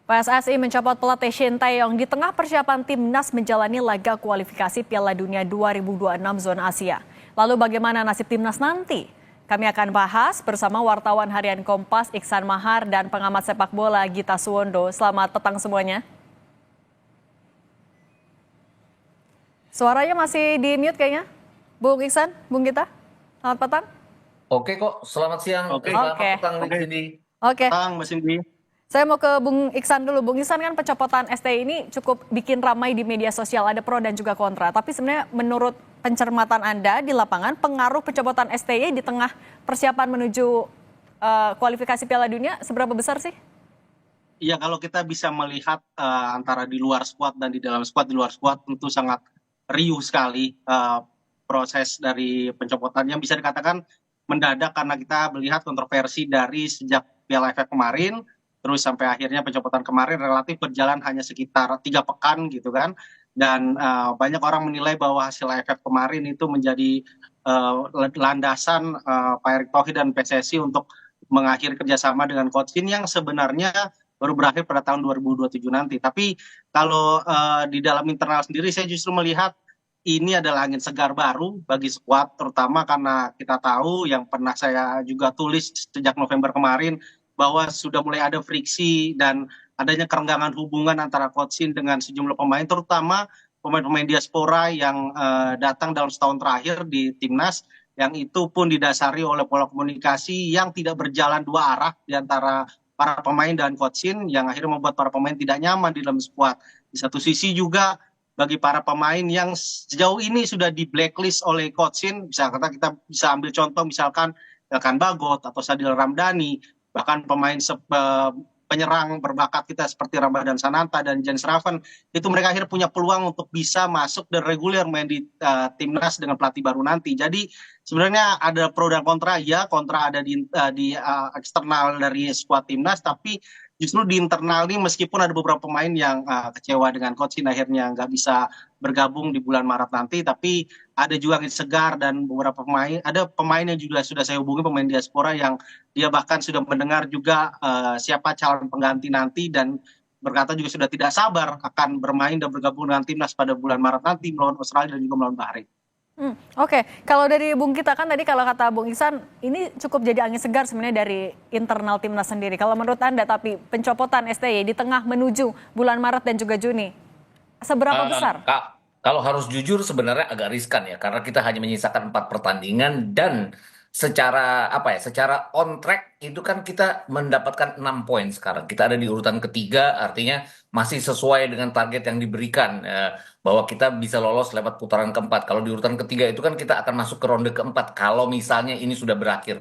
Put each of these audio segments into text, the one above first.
PSSI mencopot pelatih Shin Tae-yong di tengah persiapan timnas menjalani laga kualifikasi Piala Dunia 2026 zona Asia. Lalu bagaimana nasib timnas nanti? Kami akan bahas bersama wartawan harian Kompas Iksan Mahar dan pengamat sepak bola Gita Suwondo. Selamat petang semuanya. Suaranya masih di mute kayaknya. Bung Iksan, Bung Gita, selamat petang. Oke kok, selamat siang. Selamat petang di sini. Oke. Petang, Mas Indi. Saya mau ke Bung Iksan dulu. Bung Iksan, kan pencopotan STI ini cukup bikin ramai di media sosial, ada pro dan juga kontra. Tapi sebenarnya menurut pencermatan Anda di lapangan, pengaruh pencopotan STI di tengah persiapan menuju kualifikasi Piala Dunia seberapa besar sih? Iya, kalau kita bisa melihat antara di luar skuad dan di dalam skuad, di luar skuad tentu sangat riuh sekali proses dari pencopotannya. Bisa dikatakan mendadak karena kita melihat kontroversi dari sejak Piala AFF kemarin, terus sampai akhirnya pencopotan kemarin relatif berjalan hanya sekitar 3 pekan gitu kan. Dan banyak orang menilai bahwa hasil AFF kemarin itu menjadi landasan Pak Erick Thohir dan PSSI untuk mengakhiri kerjasama dengan Coach Shin yang sebenarnya baru berakhir pada tahun 2027 nanti. Tapi kalau di dalam internal sendiri saya justru melihat ini adalah angin segar baru bagi skuad, terutama karena kita tahu yang pernah saya juga tulis sejak November kemarin bahwa sudah mulai ada friksi dan adanya kerenggangan hubungan antara Coach Shin dengan sejumlah pemain, terutama pemain-pemain diaspora yang datang dalam setahun terakhir di timnas, yang itu pun didasari oleh pola komunikasi yang tidak berjalan dua arah di antara para pemain dan Coach Shin, yang akhirnya membuat para pemain tidak nyaman di dalam skuad. Di satu sisi juga bagi para pemain yang sejauh ini sudah di blacklist oleh Coach Shin, misalkan kita bisa ambil contoh misalkan Elkan Bagot atau Sadil Ramdhani, bahkan pemain penyerang berbakat kita seperti Ramadan Sananta dan Jens Raven, itu mereka akhirnya punya peluang untuk bisa masuk dan reguler main di timnas dengan pelatih baru nanti. Jadi sebenarnya ada pro dan kontra, ya kontra ada di eksternal dari skuad timnas, tapi justru di internal ini meskipun ada beberapa pemain yang kecewa dengan Coach Shin akhirnya nggak bisa bergabung di bulan Maret nanti, tapi ada juga angin segar dan beberapa pemain, ada pemain yang juga sudah saya hubungi, pemain diaspora yang dia bahkan sudah mendengar juga siapa calon pengganti nanti dan berkata juga sudah tidak sabar akan bermain dan bergabung dengan timnas pada bulan Maret nanti melawan Australia dan juga melawan Bahrain. Oke, kalau dari Bung Kita kan tadi kalau kata Bung Iksan, ini cukup jadi angin segar sebenarnya dari internal timnas sendiri. Kalau menurut Anda, tapi pencopotan STY di tengah menuju bulan Maret dan juga Juni, seberapa besar? Kalau harus jujur sebenarnya agak riskan ya, karena kita hanya menyisakan 4 pertandingan dan secara on track itu kan kita mendapatkan 6 poin sekarang. Kita ada di urutan ketiga, artinya masih sesuai dengan target yang diberikan, bahwa kita bisa lolos lewat putaran keempat. Kalau di urutan ketiga itu kan kita akan masuk ke ronde keempat kalau misalnya ini sudah berakhir,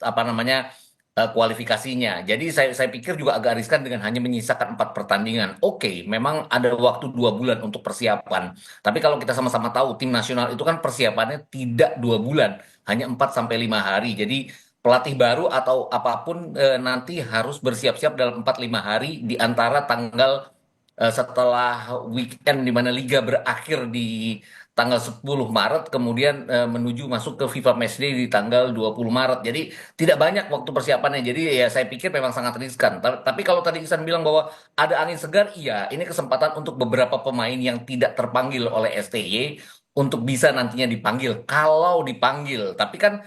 apa namanya, kualifikasinya. Jadi saya pikir juga agak riskan dengan hanya menyisakan 4 pertandingan. Oke, memang ada waktu 2 bulan untuk persiapan. Tapi kalau kita sama-sama tahu tim nasional itu kan persiapannya tidak 2 bulan, hanya 4 sampai 5 hari. Jadi pelatih baru atau apapun nanti harus bersiap-siap dalam 4-5 hari di antara tanggal setelah weekend di mana liga berakhir di tanggal 10 Maret, kemudian menuju masuk ke FIFA Matchday di tanggal 20 Maret. Jadi tidak banyak waktu persiapannya. Jadi ya saya pikir memang sangat riskan. Tapi kalau tadi Ihsan bilang bahwa ada angin segar, iya, ini kesempatan untuk beberapa pemain yang tidak terpanggil oleh STY untuk bisa nantinya dipanggil. Kalau dipanggil, tapi kan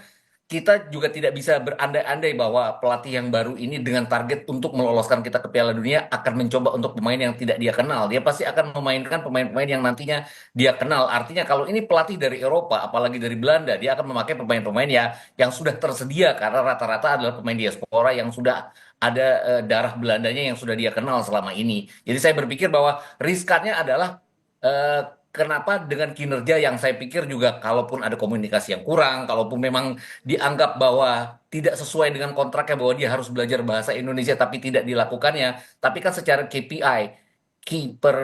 kita juga tidak bisa berandai-andai bahwa pelatih yang baru ini dengan target untuk meloloskan kita ke Piala Dunia akan mencoba untuk pemain yang tidak dia kenal. Dia pasti akan memainkan pemain-pemain yang nantinya dia kenal. Artinya kalau ini pelatih dari Eropa, apalagi dari Belanda, dia akan memakai pemain-pemain ya yang sudah tersedia karena rata-rata adalah pemain diaspora yang sudah ada darah Belandanya yang sudah dia kenal selama ini. Jadi saya berpikir bahwa riskannya adalah eh, kenapa dengan kinerja yang saya pikir juga kalaupun ada komunikasi yang kurang, kalaupun memang dianggap bahwa tidak sesuai dengan kontraknya bahwa dia harus belajar bahasa Indonesia tapi tidak dilakukannya, tapi kan secara KPI, key per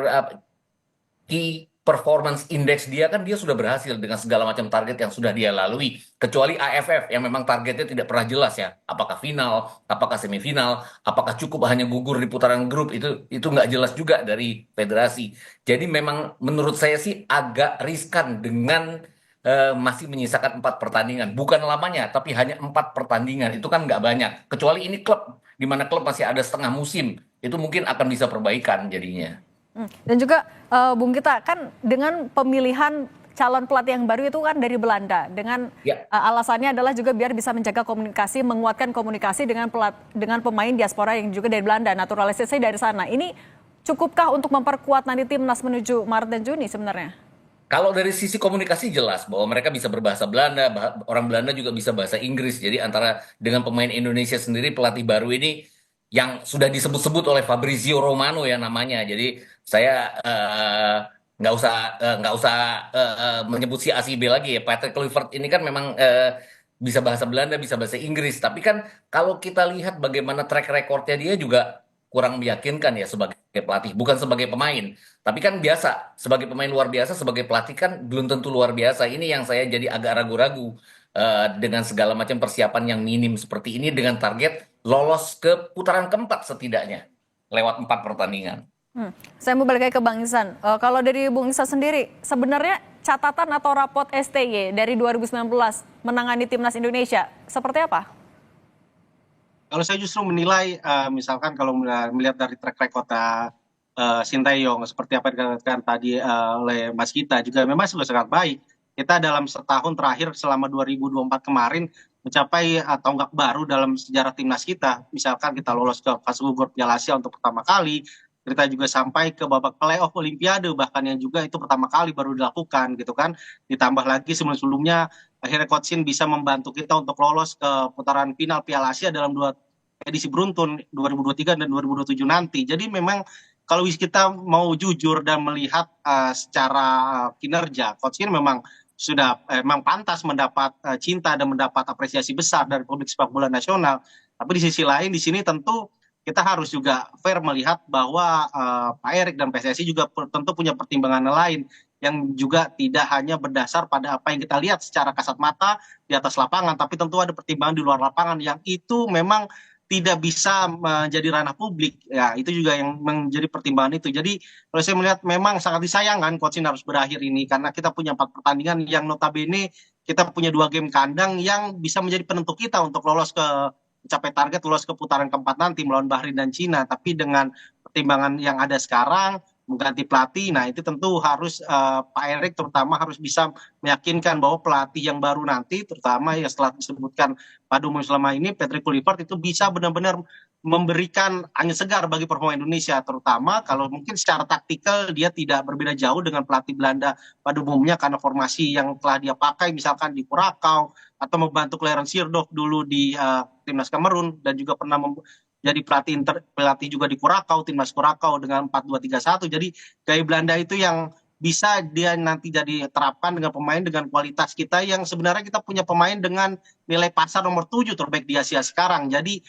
key performance index dia kan dia sudah berhasil dengan segala macam target yang sudah dia lalui, kecuali AFF yang memang targetnya tidak pernah jelas ya, apakah final, apakah semifinal, apakah cukup hanya gugur di putaran grup, itu nggak jelas juga dari federasi. Jadi memang menurut saya sih agak riskan dengan masih menyisakan 4 pertandingan, bukan lamanya tapi hanya 4 pertandingan, itu kan nggak banyak, kecuali ini klub di mana klub masih ada setengah musim itu mungkin akan bisa perbaikan jadinya. Dan juga Bung Gita kan dengan pemilihan calon pelatih yang baru itu kan dari Belanda dengan Ya, alasannya adalah juga biar bisa menjaga komunikasi, menguatkan komunikasi dengan pemain diaspora yang juga dari Belanda, naturalisasi dari sana. Ini cukupkah untuk memperkuat nanti timnas menuju Maret dan Juni sebenarnya? kalau dari sisi komunikasi jelas bahwa mereka bisa berbahasa Belanda, orang Belanda juga bisa bahasa Inggris. Jadi antara dengan pemain Indonesia sendiri pelatih baru ini yang sudah disebut-sebut oleh Fabrizio Romano ya namanya. Jadi saya nggak usah menyebut si A si B lagi ya. Patrick Kluivert ini kan memang bisa bahasa Belanda, bisa bahasa Inggris. Tapi kan kalau kita lihat bagaimana track recordnya dia juga kurang meyakinkan ya sebagai pelatih, bukan sebagai pemain. Tapi kan biasa, sebagai pemain luar biasa, sebagai pelatih kan belum tentu luar biasa. Ini yang saya jadi agak ragu-ragu dengan segala macam persiapan yang minim seperti ini dengan target lolos ke putaran keempat setidaknya lewat 4 pertandingan. Saya mau balik lagi ke Bang Ihsan. Kalau dari Bung Ihsan sendiri, sebenarnya catatan atau rapot STY dari 2019 menangani timnas Indonesia seperti apa? Kalau saya justru menilai, misalkan kalau melihat dari track record Sinteyong seperti apa yang dikatakan tadi oleh Mas Gita juga memang sudah sangat baik. Kita dalam setahun terakhir selama 2024 kemarin mencapai tonggak baru dalam sejarah timnas kita. Misalkan kita lolos ke fase gugur Piala Asia untuk pertama kali, kita juga sampai ke babak playoff Olimpiade bahkan yang juga itu pertama kali baru dilakukan gitu kan. Ditambah lagi sebelum-sebelumnya akhirnya Coach Shin bisa membantu kita untuk lolos ke putaran final Piala Asia dalam 2 edisi beruntun 2023 dan 2027 nanti. Jadi memang kalau kita mau jujur dan melihat secara kinerja, Coach Shin memang sudah memang pantas mendapat cinta dan mendapat apresiasi besar dari publik sepak bola nasional. Tapi di sisi lain di sini tentu kita harus juga fair melihat bahwa Pak Erik dan PSSI juga tentu punya pertimbangan lain yang juga tidak hanya berdasar pada apa yang kita lihat secara kasat mata di atas lapangan, tapi tentu ada pertimbangan di luar lapangan yang itu memang tidak bisa menjadi ranah publik. Ya, itu juga yang menjadi pertimbangan itu. Jadi kalau saya melihat memang sangat disayangkan Coach Shin harus berakhir ini karena kita punya 4 pertandingan yang notabene kita punya 2 game kandang yang bisa menjadi penentu kita untuk lolos ke mencapai target lolos ke putaran keempat nanti melawan Bahrain dan Cina. Tapi dengan pertimbangan yang ada sekarang mengganti pelatih, nah itu tentu harus Pak Erik terutama harus bisa meyakinkan bahwa pelatih yang baru nanti, terutama yang setelah disebutkan pada umum selama ini, Patrick Kluivert itu bisa benar-benar memberikan angin segar bagi performa Indonesia, terutama kalau mungkin secara taktikal dia tidak berbeda jauh dengan pelatih Belanda pada umumnya karena formasi yang telah dia pakai misalkan di Curacao atau membantu Clarence Seedorf dulu di timnas Kamerun dan juga pernah jadi pelatih juga di Curacao, timnas Curacao dengan 4-2-3-1. Jadi gaya Belanda itu yang bisa dia nanti jadi terapkan dengan pemain dengan kualitas kita yang sebenarnya kita punya pemain dengan nilai pasar nomor 7 terbaik di Asia sekarang. Jadi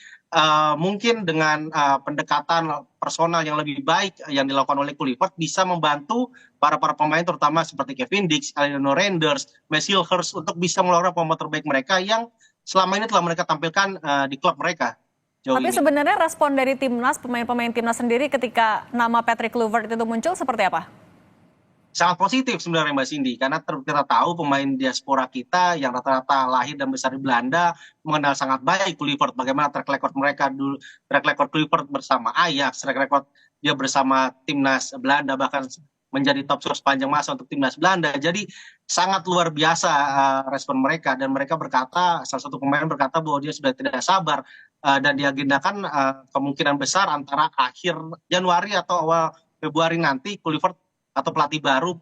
mungkin dengan pendekatan personal yang lebih baik yang dilakukan oleh Kluivert bisa membantu para pemain terutama seperti Kevin Dix, Alino Renders, Messil Hurst untuk bisa mengeluarkan pemain terbaik mereka yang selama ini telah mereka tampilkan di klub mereka. Tapi Ini. sebenarnya respon dari timnas, pemain-pemain timnas sendiri ketika nama Patrick Kluivert itu muncul seperti apa? Sangat positif sebenarnya Mbak Cindy karena kita tahu pemain diaspora kita yang rata-rata lahir dan besar di Belanda mengenal sangat baik Kluivert, bagaimana track record mereka dulu, track record Kluivert bersama Ajax, track record dia bersama timnas Belanda bahkan menjadi top skor sepanjang masa untuk timnas Belanda. Jadi sangat luar biasa respon mereka dan mereka berkata, salah satu pemain berkata bahwa dia sudah tidak sabar dan diagendakan kemungkinan besar antara akhir Januari atau awal Februari nanti Kluivert atau pelatih baru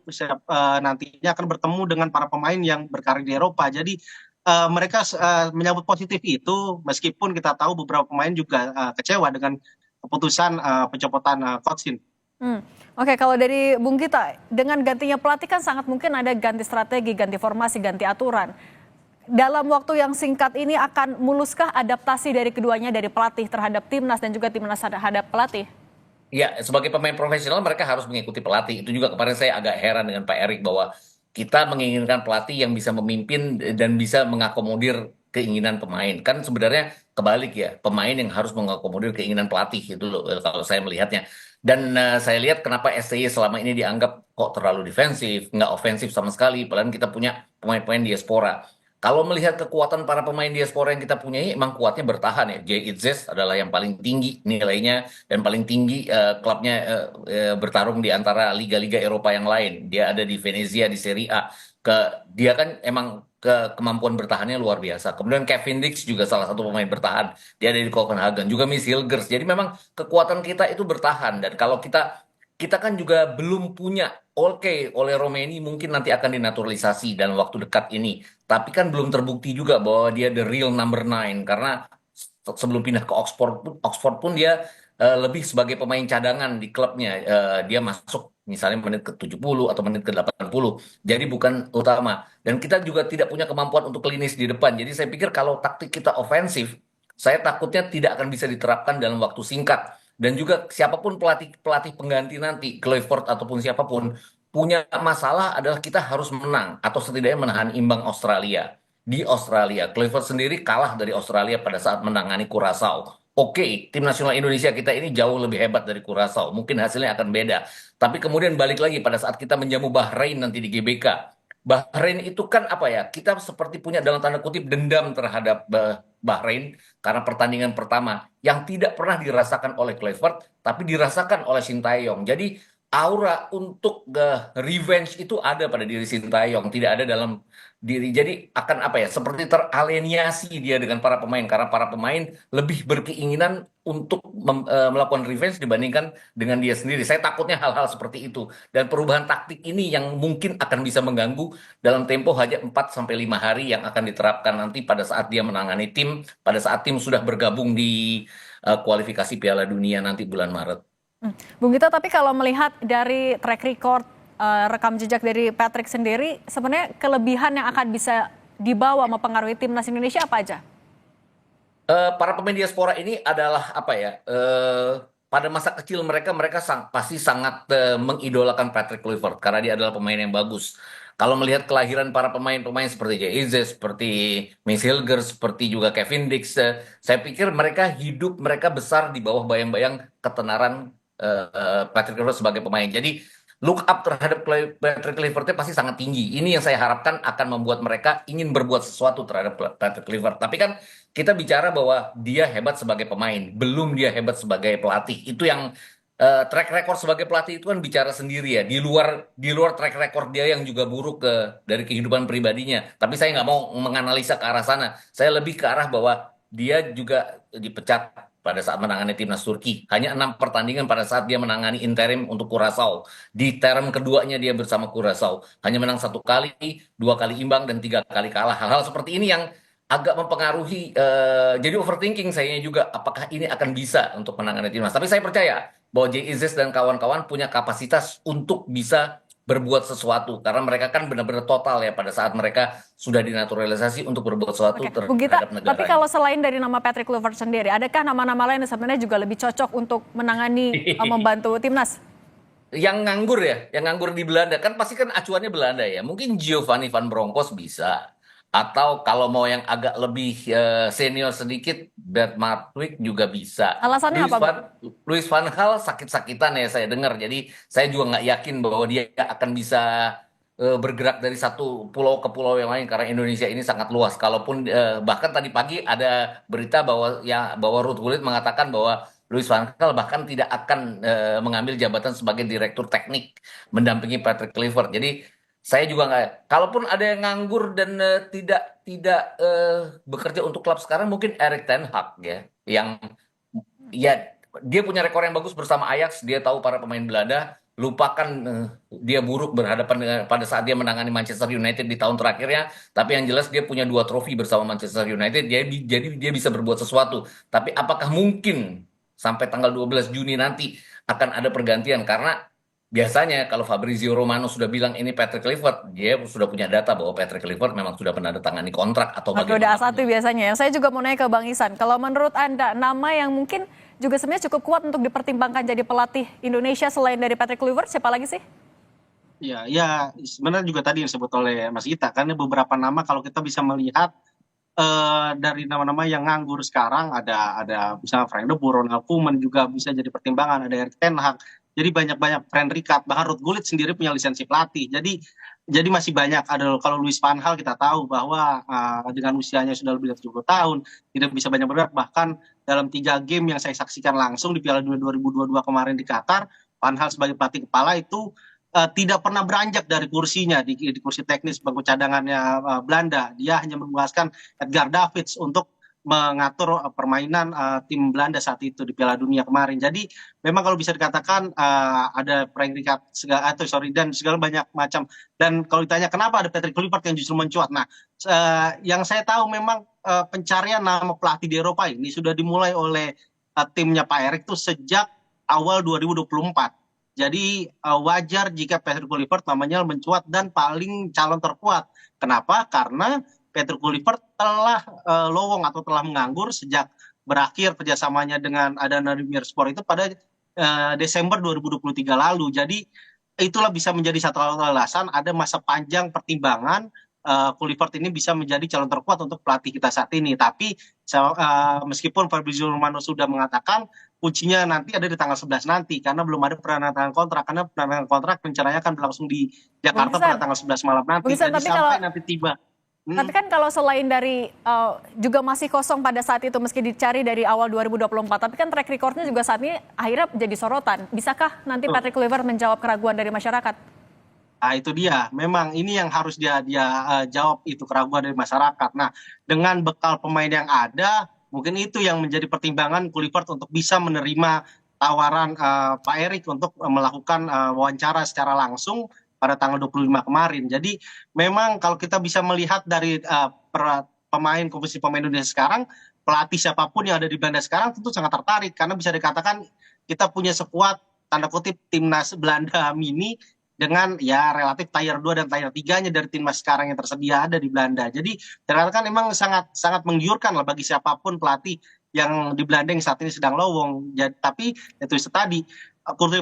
nantinya akan bertemu dengan para pemain yang berkarir di Eropa. Jadi mereka menyambut positif itu meskipun kita tahu beberapa pemain juga kecewa dengan keputusan pencopotan Coach Shin. Oke, kalau dari Bung Gita, dengan gantinya pelatih kan sangat mungkin ada ganti strategi, ganti formasi, ganti aturan. Dalam waktu yang singkat ini akan muluskah adaptasi dari keduanya, dari pelatih terhadap timnas dan juga timnas terhadap pelatih? Ya, sebagai pemain profesional mereka harus mengikuti pelatih. Itu juga kemarin saya agak heran dengan Pak Erik bahwa kita menginginkan pelatih yang bisa memimpin dan bisa mengakomodir keinginan pemain. Kan sebenarnya kebalik ya, pemain yang harus mengakomodir keinginan pelatih itu loh kalau saya melihatnya. Dan saya lihat kenapa STY selama ini dianggap kok terlalu defensif, nggak ofensif sama sekali. Padahal kita punya pemain-pemain diaspora. Kalau melihat kekuatan para pemain diaspora yang kita punyai, emang kuatnya bertahan ya. Jay Itzes adalah yang paling tinggi nilainya dan paling tinggi klubnya bertarung di antara liga-liga Eropa yang lain. Dia ada di Venezia di Serie A. Dia kan emang kemampuan bertahannya luar biasa. Kemudian Kevin Dix juga salah satu pemain bertahan. Dia ada di Copenhagen. Juga Miss Hilgers. Jadi memang kekuatan kita itu bertahan. Dan kalau kita kan juga belum punya, oke, oleh Romeni mungkin nanti akan dinaturalisasi dalam waktu dekat ini. Tapi kan belum terbukti juga bahwa dia the real number nine karena sebelum pindah ke Oxford pun dia lebih sebagai pemain cadangan di klubnya. Dia masuk misalnya menit ke 70 atau menit ke 80. Jadi bukan utama. Dan kita juga tidak punya kemampuan untuk klinis di depan. Jadi saya pikir kalau taktik kita ofensif, saya takutnya tidak akan bisa diterapkan dalam waktu singkat. Dan juga siapapun pelatih pelatih pengganti nanti, Clifford ataupun siapapun, punya masalah adalah kita harus menang atau setidaknya menahan imbang Australia. Di Australia, Clifford sendiri kalah dari Australia pada saat menangani Curaçao. Oke, tim nasional Indonesia kita ini jauh lebih hebat dari Curaçao. Mungkin hasilnya akan beda. Tapi kemudian balik lagi pada saat kita menjamu Bahrain nanti di GBK. Bahrain itu kan apa ya? Kita seperti punya dalam tanda kutip dendam terhadap Bahrain karena pertandingan pertama yang tidak pernah dirasakan oleh Clifford, tapi dirasakan oleh Sintayong. Jadi aura untuk revenge itu ada pada diri Sintayong, tidak ada dalam diri. Jadi akan apa ya? Seperti teralienasi dia dengan para pemain karena para pemain lebih berkeinginan untuk melakukan revenge dibandingkan dengan dia sendiri. Saya takutnya hal-hal seperti itu dan perubahan taktik ini yang mungkin akan bisa mengganggu dalam tempo hanya 4 sampai 5 hari yang akan diterapkan nanti pada saat dia menangani tim, pada saat tim sudah bergabung di kualifikasi Piala Dunia nanti bulan Maret. Bung Gito, tapi kalau melihat dari track record rekam jejak dari Patrick sendiri, sebenarnya kelebihan yang akan bisa dibawa mempengaruhi timnas Indonesia apa aja? Para pemain diaspora ini adalah apa ya? Pada masa kecil mereka pasti sangat mengidolakan Patrick Kluivert karena dia adalah pemain yang bagus. Kalau melihat kelahiran para pemain-pemain seperti Jay Ize, seperti Miss Hilger, seperti juga Kevin Dix, saya pikir mereka besar di bawah bayang-bayang ketenaran Patrick Kluivert sebagai pemain. Jadi look up terhadap Patrick Kluivert pasti sangat tinggi. Ini yang saya harapkan akan membuat mereka ingin berbuat sesuatu terhadap Patrick Kluivert. Tapi kan kita bicara bahwa dia hebat sebagai pemain, belum dia hebat sebagai pelatih. Itu yang track record sebagai pelatih itu kan bicara sendiri ya. Di luar track record dia yang juga buruk dari kehidupan pribadinya. Tapi saya nggak mau menganalisa ke arah sana. Saya lebih ke arah bahwa dia juga dipecat pada saat menangani timnas Turki. Hanya 6 pertandingan pada saat dia menangani interim untuk Curaçao. Di term keduanya dia bersama Curaçao. Hanya menang 1 kali, 2 kali imbang, dan 3 kali kalah. Hal-hal seperti ini yang agak mempengaruhi, jadi overthinking saya juga apakah ini akan bisa untuk menangani timnas. Tapi saya percaya bahwa Jay Izzes dan kawan-kawan punya kapasitas untuk bisa berbuat sesuatu karena mereka kan benar-benar total ya pada saat mereka sudah dinaturalisasi untuk berbuat sesuatu Oke, Bung Gita, terhadap tapi negaranya. kalau selain dari nama Patrick Kluivert sendiri, adakah nama-nama lain yang sebenarnya juga lebih cocok untuk menangani membantu timnas? Yang nganggur di Belanda kan pasti kan acuannya Belanda ya. Mungkin Giovanni van Bronckhorst bisa. Atau kalau mau yang agak lebih senior sedikit, Bert Martwijk juga bisa. Alasannya Louis apa, Bung? van Louis van Gaal sakit-sakitan ya saya dengar. Jadi saya juga nggak yakin bahwa dia akan bisa bergerak dari satu pulau ke pulau yang lain karena Indonesia ini sangat luas. Kalaupun bahkan tadi pagi ada berita bahwa Ruud Gullit mengatakan bahwa Louis van Gaal bahkan tidak akan mengambil jabatan sebagai direktur teknik mendampingi Patrick Kluivert. Jadi saya juga nggak. Kalaupun ada yang nganggur dan tidak tidak bekerja untuk klub sekarang, mungkin Erik ten Hag ya, yang ya dia punya rekor yang bagus bersama Ajax. Dia tahu para pemain Belanda. Lupakan dia buruk berhadapan dengan pada saat dia menangani Manchester United di tahun terakhirnya. Tapi yang jelas dia punya 2 trofi bersama Manchester United. Jadi dia bisa berbuat sesuatu. Tapi apakah mungkin sampai tanggal 12 Juni nanti akan ada pergantian? Karena biasanya kalau Fabrizio Romano sudah bilang ini Patrick Kluivert, dia sudah punya data bahwa Patrick Kluivert memang sudah menandatangani kontrak atau Oke, udah bagaimana. A1 biasanya. Saya juga mau nanya ke Bang Isan, kalau menurut Anda nama yang mungkin juga sebenarnya cukup kuat untuk dipertimbangkan jadi pelatih Indonesia selain dari Patrick Kluivert, siapa lagi sih? Ya, ya sebenarnya juga tadi yang disebut oleh Mas Gita, karena beberapa nama kalau kita bisa melihat dari nama-nama yang nganggur sekarang ada misalnya Frank de Boer, Ronald Koeman juga bisa jadi pertimbangan, ada Erik ten Hag. Jadi banyak-banyak friend Ricard, bahkan Ruud Gullit sendiri punya lisensi pelatih. Jadi masih banyak. Ada kalau Luis van Gaal kita tahu bahwa dengan usianya sudah lebih dari 70 tahun, tidak bisa banyak bergerak. Bahkan dalam 3 game yang saya saksikan langsung di Piala Dunia 2022 kemarin di Qatar, Van Gaal sebagai pelatih kepala itu tidak pernah beranjak dari kursinya di kursi teknis bangku cadangannya Belanda. Dia hanya menugaskan Edgar Davids untuk mengatur permainan tim Belanda saat itu di Piala Dunia kemarin. Jadi memang kalau bisa dikatakan ada predikat segala atau sorry dan segala banyak macam. Dan kalau ditanya kenapa ada Patrick Kluivert yang justru mencuat, nah yang saya tahu memang pencarian nama pelatih di Eropa ini sudah dimulai oleh timnya Pak Erik itu sejak awal 2024. Jadi wajar jika Patrick Kluivert namanya mencuat dan paling calon terkuat. Kenapa? Karena Patrick Kluivert telah lowong atau telah menganggur sejak berakhir kerjasamanya dengan Adana Demirspor itu pada Desember 2023 lalu. Jadi itulah bisa menjadi satu alasan ada masa panjang pertimbangan Kluivert ini bisa menjadi calon terkuat untuk pelatih kita saat ini. Tapi meskipun Fabrizio Romano sudah mengatakan kuncinya nanti ada di tanggal 11 nanti karena belum ada penandatangan kontrak, karena penandatangan kontrak rencananya akan berlangsung di Jakarta pada tanggal 11 malam nanti. Jadi sampai nanti tiba. Tapi kan kalau selain dari juga masih kosong pada saat itu meski dicari dari awal 2024, tapi kan track recordnya juga saat ini akhirnya jadi sorotan. Bisakah nanti Patrick Kluivert menjawab keraguan dari masyarakat? Nah itu dia, memang ini yang harus dia jawab itu keraguan dari masyarakat. Nah dengan bekal pemain yang ada, mungkin itu yang menjadi pertimbangan Kluivert untuk bisa menerima tawaran Pak Erik untuk melakukan wawancara secara langsung pada tanggal 25 kemarin. Jadi memang kalau kita bisa melihat dari komposisi pemain Indonesia sekarang, pelatih siapapun yang ada di Belanda sekarang tentu sangat tertarik karena bisa dikatakan kita punya sekuat tanda kutip timnas Belanda mini dengan ya relatif tier 2 dan tier 3-nya dari timnas sekarang yang tersedia ada di Belanda. Jadi dikatakan memang sangat sangat menggiurkan lah bagi siapapun pelatih yang di Belanda yang saat ini sedang lowong. Tapi itu tadi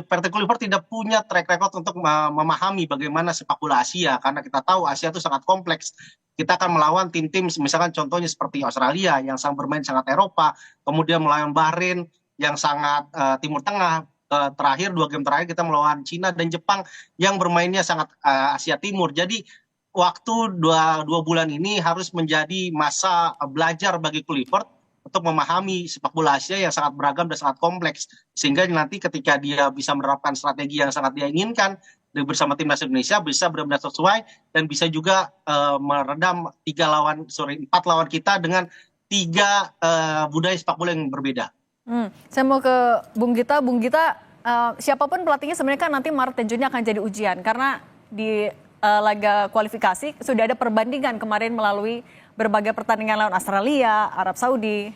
Patrick Kluivert tidak punya track record untuk memahami bagaimana sepak bola Asia karena kita tahu Asia itu sangat kompleks. Kita akan melawan tim-tim misalkan contohnya seperti Australia yang bermain sangat Eropa, kemudian melawan Bahrain yang sangat Timur Tengah. Terakhir 2 game terakhir kita melawan Cina dan Jepang yang bermainnya sangat Asia Timur. Jadi waktu dua bulan ini harus menjadi masa belajar bagi Kluivert untuk memahami sepak bola Asia yang sangat beragam dan sangat kompleks. Sehingga nanti ketika dia bisa menerapkan strategi yang sangat dia inginkan bersama timnas Indonesia bisa benar-benar sesuai dan bisa juga meredam 4 lawan kita dengan 3 budaya sepak bola yang berbeda. Saya mau ke Bung Gita. Bung Gita, siapapun pelatihnya sebenarnya kan nanti Maret dan Juni akan jadi ujian karena di laga kualifikasi sudah ada perbandingan kemarin melalui berbagai pertandingan lawan Australia, Arab Saudi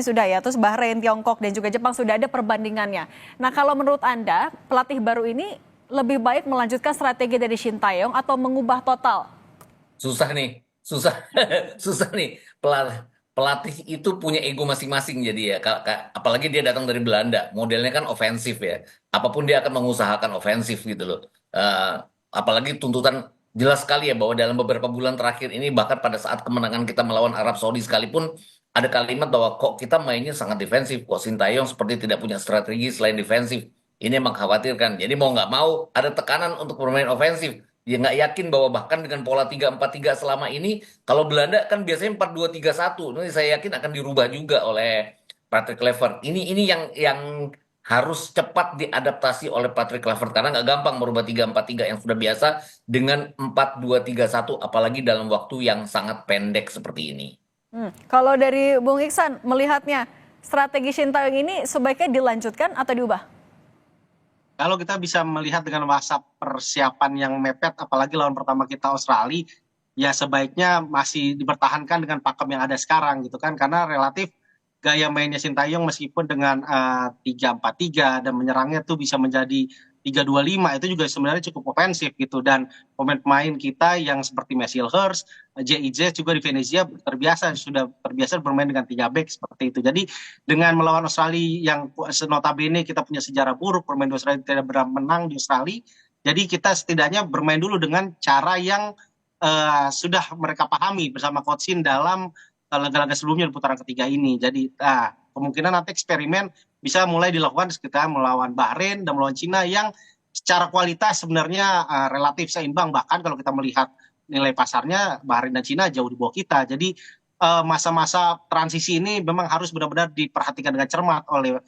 sudah ya, terus Bahrain, Tiongkok dan juga Jepang sudah ada perbandingannya. Nah kalau menurut Anda pelatih baru ini lebih baik melanjutkan strategi dari Shin Tae-yong atau mengubah total? Susah nih, susah nih. Pelatih itu punya ego masing-masing jadi ya. Apalagi dia datang dari Belanda, modelnya kan ofensif ya. Apapun dia akan mengusahakan ofensif gitu loh. Apalagi tuntutan jelas sekali ya bahwa dalam beberapa bulan terakhir ini bahkan pada saat kemenangan kita melawan Arab Saudi sekalipun ada kalimat bahwa kok kita mainnya sangat defensif, kok Sintayong seperti tidak punya strategi selain defensif. Ini mengkhawatirkan. Jadi mau nggak mau ada tekanan untuk bermain ofensif. Dia nggak yakin bahwa bahkan dengan pola 3-4-3 selama ini, kalau Belanda kan biasanya 4-2-3-1. Ini saya yakin akan dirubah juga oleh Patrick Kluivert. Ini yang harus cepat diadaptasi oleh Patrick Kluivert karena nggak gampang merubah 3-4-3 yang sudah biasa dengan 4-2-3-1 apalagi dalam waktu yang sangat pendek seperti ini. Kalau dari Bung Iksan melihatnya strategi Shin Tae-yong ini sebaiknya dilanjutkan atau diubah? Kalau kita bisa melihat dengan masa persiapan yang mepet apalagi lawan pertama kita Australia ya sebaiknya masih dipertahankan dengan pakem yang ada sekarang gitu kan karena relatif gaya mainnya Shin Tae-yong meskipun dengan 3-4-3 dan menyerangnya tuh bisa menjadi 3-2-5 itu juga sebenarnya cukup ofensif gitu dan pemain-pemain kita yang seperti Messi Hurst, JIJ juga di Venezia sudah terbiasa bermain dengan 3 back seperti itu. Jadi dengan melawan Australia yang notabene kita punya sejarah buruk bermain di Australia tidak pernah menang di Australia. Jadi kita setidaknya bermain dulu dengan cara yang sudah mereka pahami bersama Coach Shin dalam laga-laga sebelumnya di putaran ketiga ini. Jadi kemungkinan nanti eksperimen bisa mulai dilakukan ketika melawan Bahrain dan melawan Cina yang secara kualitas sebenarnya relatif seimbang, bahkan kalau kita melihat nilai pasarnya Bahrain dan Cina jauh di bawah kita. Jadi masa-masa transisi ini memang harus benar-benar diperhatikan dengan cermat oleh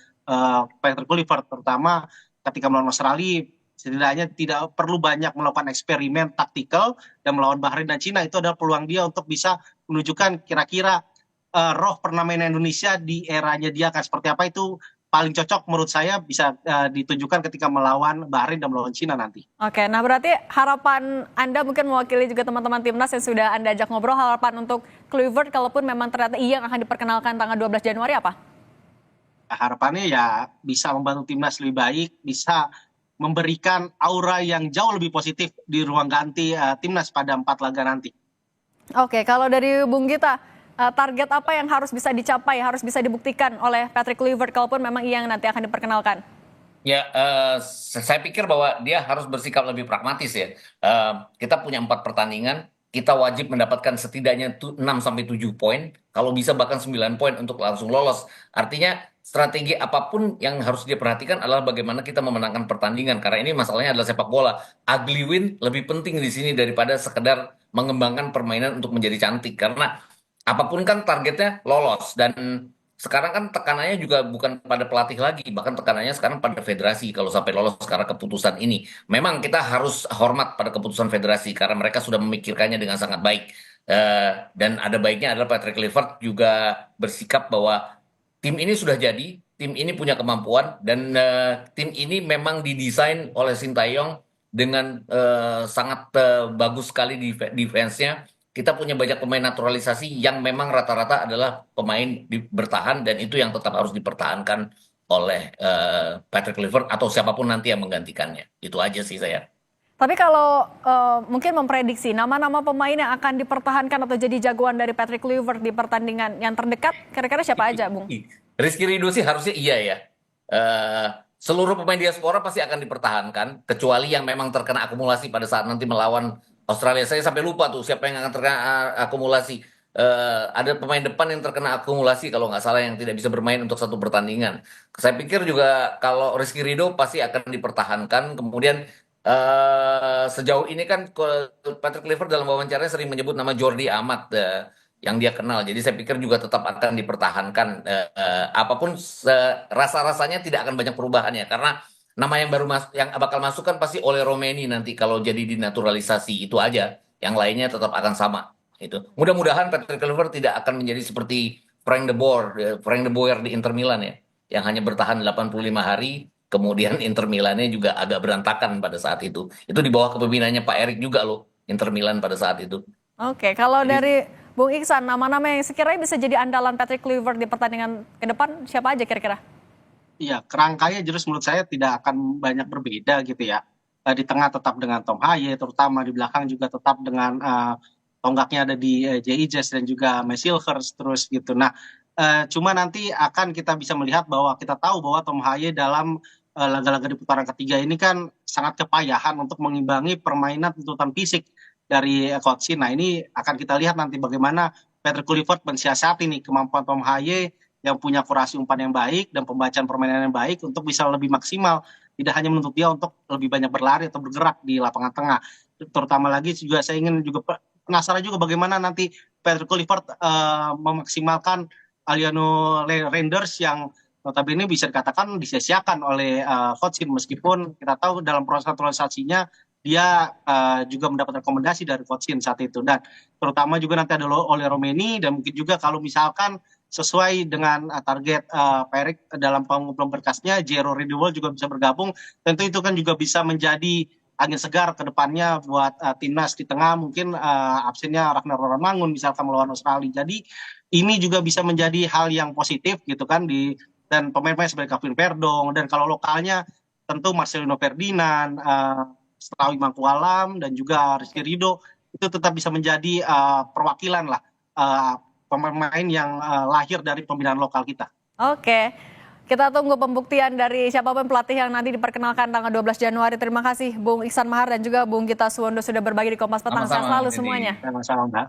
Patrick Kluivert, terutama ketika melawan Australia. Setidaknya tidak perlu banyak melakukan eksperimen taktikal, dan melawan Bahrain dan Cina itu adalah peluang dia untuk bisa menunjukkan kira-kira roh permainan Indonesia di eranya dia akan seperti apa. Itu paling cocok menurut saya bisa ditunjukkan ketika melawan Bahrain dan melawan Cina nanti. Oke, nah berarti harapan Anda mungkin mewakili juga teman-teman timnas yang sudah Anda ajak ngobrol, harapan untuk Kluivert kalaupun memang ternyata yang akan diperkenalkan tanggal 12 Januari apa? Harapannya ya bisa membantu timnas lebih baik, bisa memberikan aura yang jauh lebih positif di ruang ganti timnas pada 4 laga nanti. Oke, kalau dari Bung Gita, target apa yang harus bisa dicapai, harus bisa dibuktikan oleh Patrick Kluivert kalaupun memang yang nanti akan diperkenalkan? Ya, saya pikir bahwa dia harus bersikap lebih pragmatis ya. Kita punya 4 pertandingan, kita wajib mendapatkan setidaknya 6-7 poin, kalau bisa bahkan 9 poin untuk langsung lolos. Artinya strategi apapun yang harus dia perhatikan adalah bagaimana kita memenangkan pertandingan, karena ini masalahnya adalah sepak bola. Ugly win lebih penting di sini daripada sekedar mengembangkan permainan untuk menjadi cantik, karena apapun kan targetnya lolos. Dan sekarang kan tekanannya juga bukan pada pelatih lagi, bahkan tekanannya sekarang pada federasi kalau sampai lolos karena keputusan ini. Memang kita harus hormat pada keputusan federasi karena mereka sudah memikirkannya dengan sangat baik. Dan ada baiknya adalah Patrick Kluivert juga bersikap bahwa tim ini sudah jadi, tim ini punya kemampuan, dan tim ini memang didesain oleh Sintayong dengan sangat bagus sekali defense-nya. Kita punya banyak pemain naturalisasi yang memang rata-rata adalah pemain bertahan, dan itu yang tetap harus dipertahankan oleh Patrick Kluivert atau siapapun nanti yang menggantikannya. Itu aja sih saya. Tapi kalau mungkin memprediksi nama-nama pemain yang akan dipertahankan atau jadi jagoan dari Patrick Kluivert di pertandingan yang terdekat, kira-kira siapa aja, Bung? Rizky Ridho sih harusnya iya ya. Seluruh pemain diaspora pasti akan dipertahankan, kecuali yang memang terkena akumulasi pada saat nanti melawan Australia. Saya sampai lupa tuh siapa yang akan terkena akumulasi. Ada pemain depan yang terkena akumulasi kalau nggak salah, yang tidak bisa bermain untuk satu pertandingan. Saya pikir juga kalau Rizky Ridho pasti akan dipertahankan. Kemudian sejauh ini kan Patrick Kluivert dalam wawancaranya sering menyebut nama Jordi Amat yang dia kenal. Jadi saya pikir juga tetap akan dipertahankan. Apapun rasa-rasanya tidak akan banyak perubahan ya, karena nama yang baru yang bakal masuk kan pasti oleh Romeni nanti kalau jadi dinaturalisasi, itu aja. Yang lainnya tetap akan sama. Itu. Mudah-mudahan Patrick Kluivert tidak akan menjadi seperti Frank de Boer di Inter Milan ya, yang hanya bertahan 85 hari. Kemudian Inter Milannya juga agak berantakan pada saat itu. Itu di bawah kepemimpinannya Pak Erik juga loh, Inter Milan pada saat itu. Oke, kalau dari Bung Iksan, nama-nama yang sekiranya bisa jadi andalan Patrick Kluivert di pertandingan ke depan, siapa aja kira-kira? Iya, kerangkanya jelas menurut saya tidak akan banyak berbeda gitu ya. Di tengah tetap dengan Tom Haye, terutama di belakang juga tetap dengan tonggaknya ada di J.I. Jazz dan juga Messilhers terus gitu. Nah, cuma nanti akan kita bisa melihat bahwa kita tahu bahwa Tom Haye dalam laga-laga di putaran ketiga ini kan sangat kepayahan untuk mengimbangi permainan tuntutan fisik dari Coach Shin. Nah, ini akan kita lihat nanti bagaimana Patrick Kluivert mensiasati nih kemampuan Tom Haye yang punya kurasi umpan yang baik dan pembacaan permainan yang baik untuk bisa lebih maksimal. Tidak hanya menuntut dia untuk lebih banyak berlari atau bergerak di lapangan tengah. Terutama lagi juga saya ingin juga penasaran juga bagaimana nanti Patrick Kluivert memaksimalkan Aliano Reinders yang notabene bisa dikatakan disia-siakan oleh Coach Shin, meskipun kita tahu dalam proses naturalisasinya dia juga mendapat rekomendasi dari Coach Shin saat itu. Dan terutama juga nanti ada oleh Romeni, dan mungkin juga kalau misalkan sesuai dengan target Pak Erik dalam pengumpulan berkasnya, Jero Ridewol juga bisa bergabung. Tentu itu kan juga bisa menjadi angin segar ke depannya buat timnas di tengah. Mungkin absennya Ragnar Roramangun misalkan melawan Australia. Jadi ini juga bisa menjadi hal yang positif gitu kan, dan pemain-pemain seperti Kevin Verdong, dan kalau lokalnya tentu Marcelino Ferdinand, Selawi Mangkualam, dan juga Rizky Ridho itu tetap bisa menjadi perwakilan lah pemain yang lahir dari pembinaan lokal kita. Oke, kita tunggu pembuktian dari siapapun pelatih yang nanti diperkenalkan tanggal 12 Januari. Terima kasih Bung Iksan Mahar dan juga Bung Gita Suwondo sudah berbagi di Kompas Petang. Sehat selalu semuanya. Sama-sama, Mbak.